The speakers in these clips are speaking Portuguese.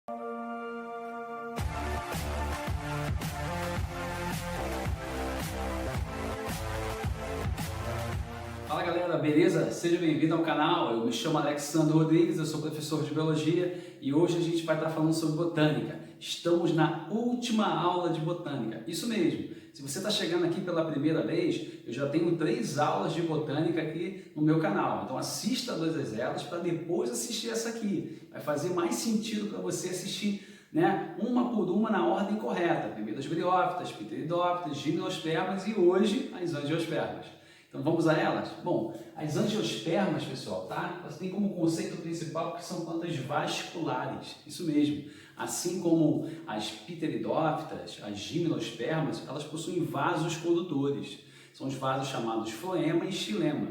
Fala galera, beleza? Seja bem-vindo ao canal. Eu me chamo Alexandre Rodrigues, eu sou professor de Biologia e hoje a gente vai estar falando sobre Botânica. Estamos na última aula de Botânica, isso mesmo. Se você está chegando aqui pela primeira vez, eu já tenho 3 aulas de Botânica aqui no meu canal. Então assista todas elas para depois assistir essa aqui. Vai fazer mais sentido para você assistir, né, uma por uma na ordem correta. Primeiro as briófitas, pteridófitas, gimnospermas e hoje as angiospermas. Então vamos a elas? Bom, as angiospermas, pessoal, tá? Elas têm como conceito principal que são plantas vasculares, isso mesmo. Assim como as pteridófitas, as gimnospermas, elas possuem vasos condutores. São os vasos chamados floema e xilema.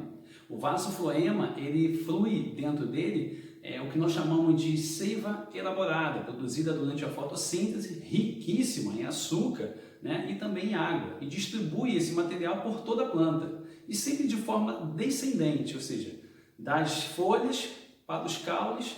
O vaso floema, ele flui dentro dele o que nós chamamos de seiva elaborada, produzida durante a fotossíntese, riquíssima em açúcar, né, e também em água, e distribui esse material por toda a planta, e sempre de forma descendente, ou seja, das folhas para os caules,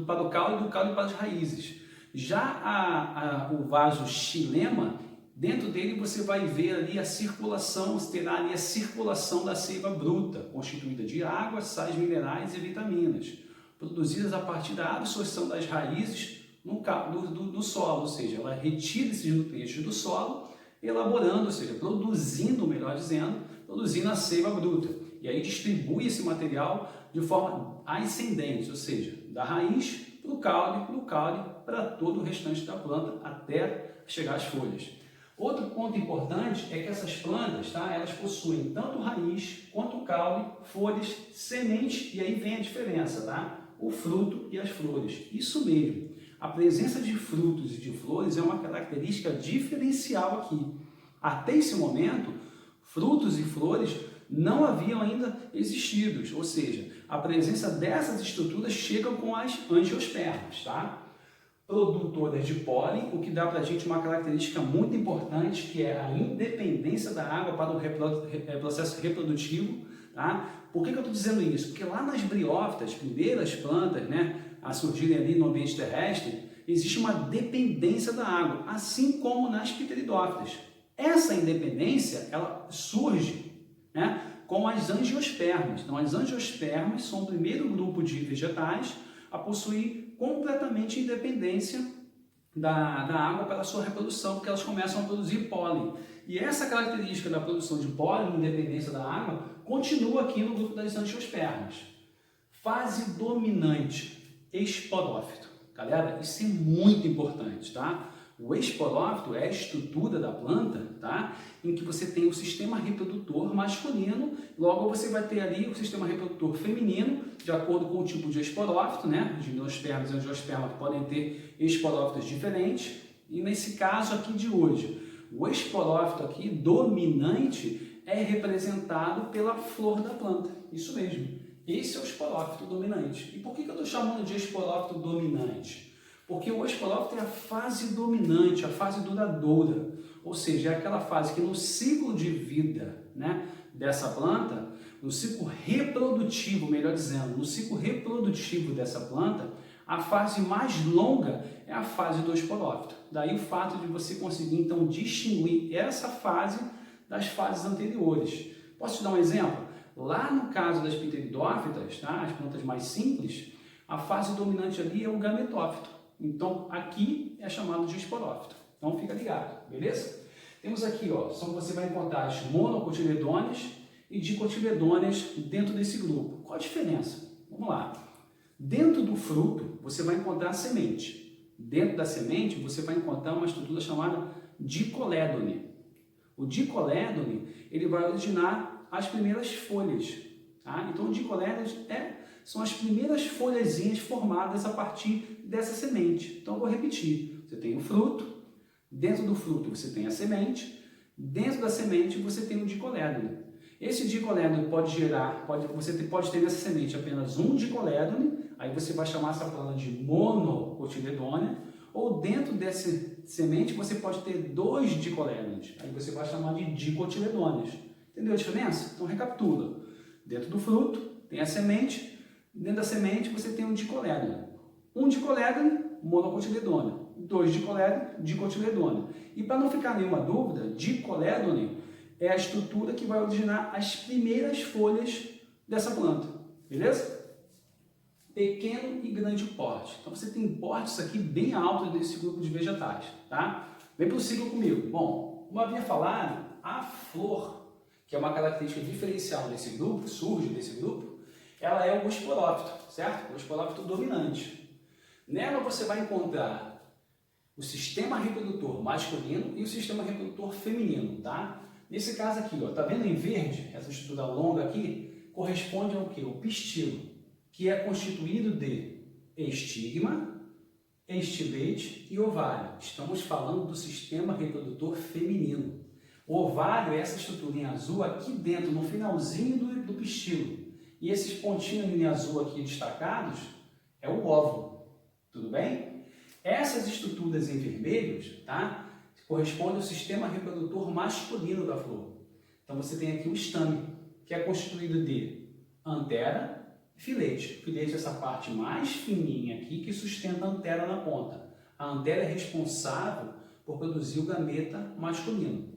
para o caule, do caule para as raízes. Já o vaso xilema, dentro dele você vai ver ali a circulação, você terá ali a circulação da seiva bruta, constituída de água, sais minerais e vitaminas, produzidas a partir da absorção das raízes do solo, ou seja, ela retira esses nutrientes do solo, elaborando, ou seja, produzindo, melhor dizendo, produzindo a seiva bruta. E aí distribui esse material de forma ascendente, ou seja, da raiz para o caule, para todo o restante da planta, até chegar às folhas. Outro ponto importante é que essas plantas, tá, elas possuem tanto raiz quanto caule, folhas, semente, e aí vem a diferença, tá? O fruto e as flores. Isso mesmo. A presença de frutos e de flores é uma característica diferencial aqui. Até esse momento, frutos e flores não haviam ainda existido, ou seja, a presença dessas estruturas chega com as angiospermas, tá? Produtoras de pólen, o que dá para a gente uma característica muito importante, que é a independência da água para o processo reprodutivo. Tá? Por que eu estou dizendo isso? Porque lá nas briófitas, primeiras plantas, né, a surgirem ali no ambiente terrestre, existe uma dependência da água, assim como nas pteridófitas. Essa independência, ela surge, né, com as angiospermas. Então, as angiospermas são o primeiro grupo de vegetais a possuir completamente independência da água para a sua reprodução, porque elas começam a produzir pólen. E essa característica da produção de pólen, independência da água, continua aqui no grupo das angiospermas. Fase dominante, esporófito. Galera, isso é muito importante, tá? O esporófito é a estrutura da planta, tá, em que você tem o sistema reprodutor masculino, logo você vai ter ali o sistema reprodutor feminino, de acordo com o tipo de esporófito, né? Os gimnospermas e angiospermas podem ter esporófitos diferentes, e nesse caso aqui de hoje, o esporófito aqui dominante é representado pela flor da planta, isso mesmo. Esse é o esporófito dominante. E por que eu estou chamando de esporófito dominante? Porque o esporófito é a fase dominante, a fase duradoura, ou seja, é aquela fase que no ciclo de vida, né, dessa planta, no ciclo reprodutivo, melhor dizendo, no ciclo reprodutivo dessa planta, a fase mais longa é a fase do esporófito. Daí o fato de você conseguir, então, distinguir essa fase das fases anteriores. Posso te dar um exemplo? Lá no caso das pteridófitas, tá, as plantas mais simples, a fase dominante ali é o gametófito. Então, aqui é chamado de esporófito. Então, fica ligado, beleza? Temos aqui, ó, você vai encontrar as monocotiledôneas e dicotiledôneas dentro desse grupo. Qual a diferença? Vamos lá. Dentro do fruto, você vai encontrar a semente. Dentro da semente, você vai encontrar uma estrutura chamada dicolédone. O dicolédone, ele vai originar as primeiras folhas. Tá? Então, o dicolédone são as primeiras folhazinhas formadas a partir dessa semente. Então, eu vou repetir. Você tem o fruto, dentro do fruto você tem a semente, dentro da semente você tem o dicolédone. Esse dicolédone você pode ter nessa semente apenas um dicolédone, aí você vai chamar essa planta de monocotiledônea, ou dentro dessa semente você pode ter 2 dicolédones, aí você vai chamar de dicotiledôneas. Entendeu a diferença? Então recapitula. Dentro do fruto tem a semente, dentro da semente você tem um dicolédone. Um dicolédone monocotiledônio. 2 dicotiledônio. E para não ficar nenhuma dúvida, dicolédone é a estrutura que vai originar as primeiras folhas dessa planta, beleza? Pequeno e grande porte. Então você tem portes aqui bem altos desse grupo de vegetais, tá? Vem para o ciclo comigo. Bom, como havia falado, a flor, que é uma característica diferencial desse grupo, que surge desse grupo, ela é o esporófito, certo? O esporófito dominante. Nela você vai encontrar o sistema reprodutor masculino e o sistema reprodutor feminino, tá? Nesse caso aqui, ó, tá vendo em verde, essa estrutura longa aqui, corresponde ao quê? O pistilo, que é constituído de estigma, estilete e ovário. Estamos falando do sistema reprodutor feminino. O ovário é essa estruturinha azul aqui dentro, no finalzinho do pistilo. E esses pontinhos em azul aqui destacados é o óvulo. Tudo bem? Essas estruturas em vermelhos, tá? Correspondem ao sistema reprodutor masculino da flor. Então você tem aqui o estame, que é constituído de antera e filete. Filete é essa parte mais fininha aqui que sustenta a antera na ponta. A antera é responsável por produzir o gameta masculino.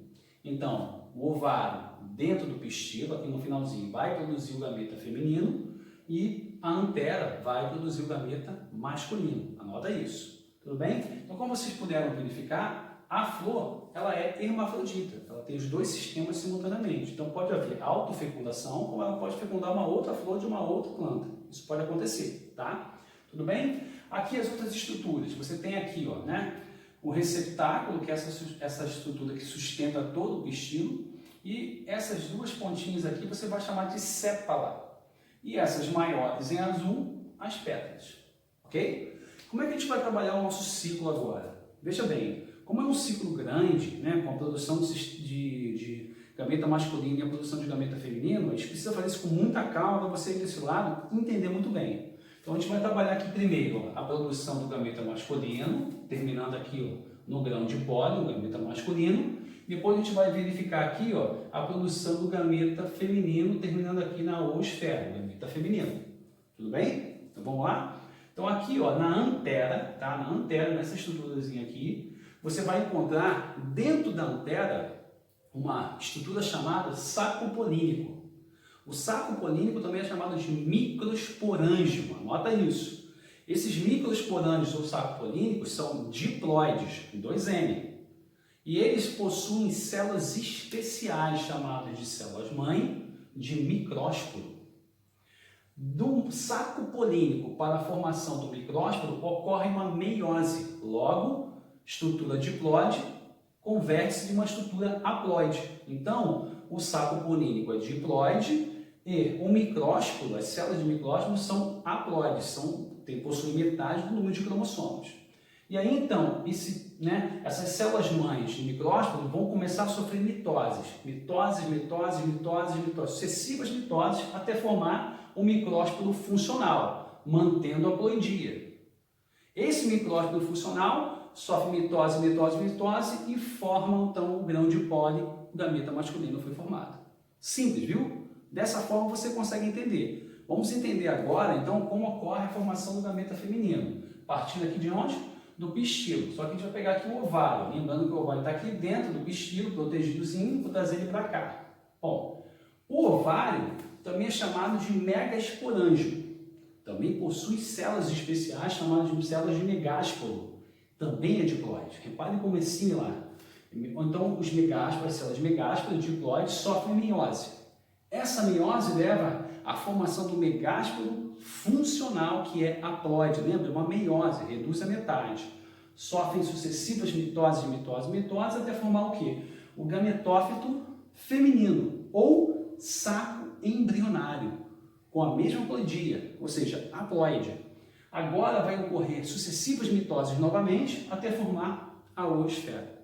Então, o ovário dentro do pistilo, aqui no finalzinho, vai produzir o gameta feminino e a antera vai produzir o gameta masculino. Anota isso. Tudo bem? Então, como vocês puderam verificar, a flor, ela é hermafrodita, ela tem os dois sistemas simultaneamente. Então pode haver autofecundação, ou ela pode fecundar uma outra flor de uma outra planta. Isso pode acontecer, tá? Tudo bem? Aqui as outras estruturas, você tem aqui, ó, né, o receptáculo, que é essa estrutura que sustenta todo o pistilo, e essas duas pontinhas aqui você vai chamar de sépala. E essas maiores em azul, as pétalas, ok? Como é que a gente vai trabalhar o nosso ciclo agora? Veja bem, como é um ciclo grande, né, com a produção de gameta masculino e a produção de gameta feminino, a gente precisa fazer isso com muita calma para você desse lado entender muito bem. Então a gente vai trabalhar aqui primeiro, ó, a produção do gameta masculino, terminando aqui, ó, no grão de pólen, o gameta masculino. Depois a gente vai verificar aqui, ó, a produção do gameta feminino, terminando aqui na oosfera, o gameta feminino. Tudo bem? Então vamos lá? Então aqui, ó, na antera, tá? Na antera, nessa estruturazinha aqui, você vai encontrar dentro da antera uma estrutura chamada saco polínico. O saco polínico também é chamado de microsporângium, anota isso. Esses microsporângios ou saco polínicos são diploides, 2M. E eles possuem células especiais chamadas de células-mãe de micrósporo. Do saco polínico para a formação do micrósporo ocorre uma meiose. Logo, estrutura diploide converte-se de uma estrutura haploide. Então, o saco polínico é diploide e o micrósporo, as células de micrósporo são haploides, possuem metade do número de cromossomos. E aí, então, essas células-mães de micrósporo vão começar a sofrer mitoses. Mitoses, sucessivas mitoses até formar um micrósporo funcional, mantendo a haploidia. Esse micrósporo funcional sofre mitose e forma, então, o grão de pólen, o gameta masculino foi formado. Simples, viu? Dessa forma você consegue entender. Vamos entender agora, então, como ocorre a formação do gameta feminino. Partindo aqui de onde? Do pistilo. Só que a gente vai pegar aqui o ovário. Lembrando que o ovário está aqui dentro do pistilo, protegidozinho, vou trazer ele para cá. Bom, o ovário também é chamado de megasporângium. Também possui células especiais chamadas de células de megásporo. Também é diploide. Reparem como é similar. Então, os megásporos, as células megásporas diploides sofrem meiose. Essa meiose leva à formação do megásporo funcional, que é haploide. Lembra? Uma meiose, reduz a metade. Sofrem sucessivas mitoses, até formar o quê? O gametófito feminino, ou saco embrionário, com a mesma haploidia, ou seja, haploide. Agora vai ocorrer sucessivas mitoses novamente, até formar a oosfera.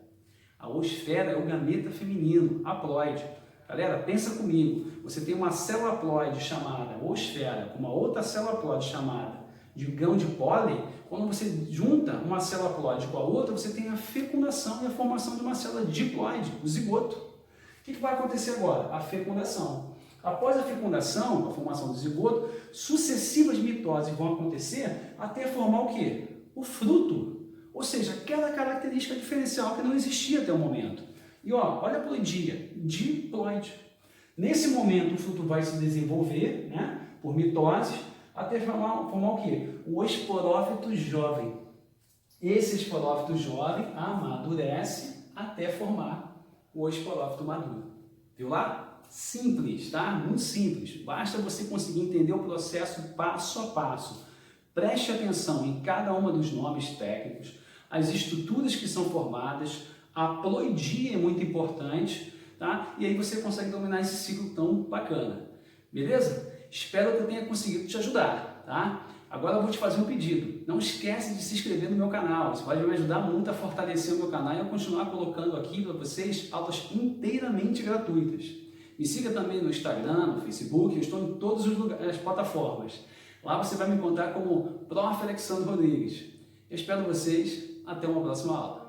A oosfera é o gameta feminino, haploide. Galera, pensa comigo, você tem uma célula haploide chamada oosfera, com uma outra célula haploide chamada de grão de pólen. Quando você junta uma célula haploide com a outra, você tem a fecundação e a formação de uma célula diploide, o zigoto. O que vai acontecer agora? A fecundação. Após a fecundação, a formação do zigoto, sucessivas mitoses vão acontecer até formar o quê? O fruto, ou seja, aquela característica diferencial que não existia até o momento. E ó, olha a ploidia, diploide. Nesse momento o fruto vai se desenvolver, né, por mitose, até formar o quê? O esporófito jovem. Esse esporófito jovem amadurece até formar o esporófito maduro. Viu lá? Simples, tá? Muito simples. Basta você conseguir entender o processo passo a passo. Preste atenção em cada uma dos nomes técnicos, as estruturas que são formadas, a ploidia é muito importante, tá? E aí você consegue dominar esse ciclo tão bacana. Beleza? Espero que eu tenha conseguido te ajudar, tá? Agora eu vou te fazer um pedido. Não esquece de se inscrever no meu canal. Isso vai me ajudar muito a fortalecer o meu canal e a continuar colocando aqui para vocês aulas inteiramente gratuitas. Me siga também no Instagram, no Facebook, eu estou em todas as plataformas. Lá você vai me encontrar como Prof. Alexandre Rodrigues. Eu espero vocês. Até uma próxima aula.